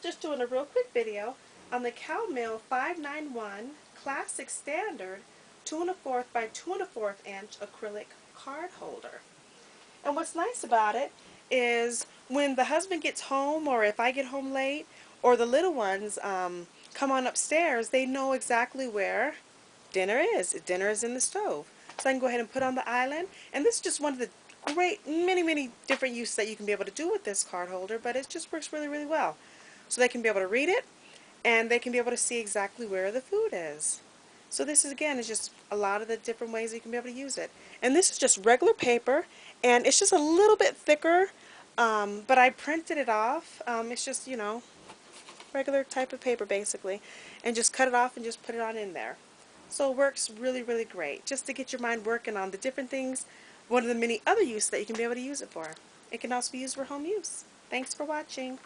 just doing a real quick video on the Cal-Mil 591 Classic Standard 2 1/4 by 2 1/4 inch acrylic card holder. And what's nice about it is when the husband gets home, or if I get home late, or the little ones come on upstairs, they know exactly where dinner is. Dinner is in the stove. So I can go ahead and put on the island. And this is just one of the great, many different uses that you can be able to do with this card holder, but it just works really well. So they can be able to read it, and they can be able to see exactly where the food is. So this is, again, is just a lot of the different ways you can be able to use it. And this is just regular paper, and it's just a little bit thicker, but I printed it off. It's just, you know, regular type of paper basically, and just cut it off and just put it on in there. So it works really great, just to get your mind working on the different things, one of the many other uses that you can be able to use it for. It can also be used for home use. Thanks for watching.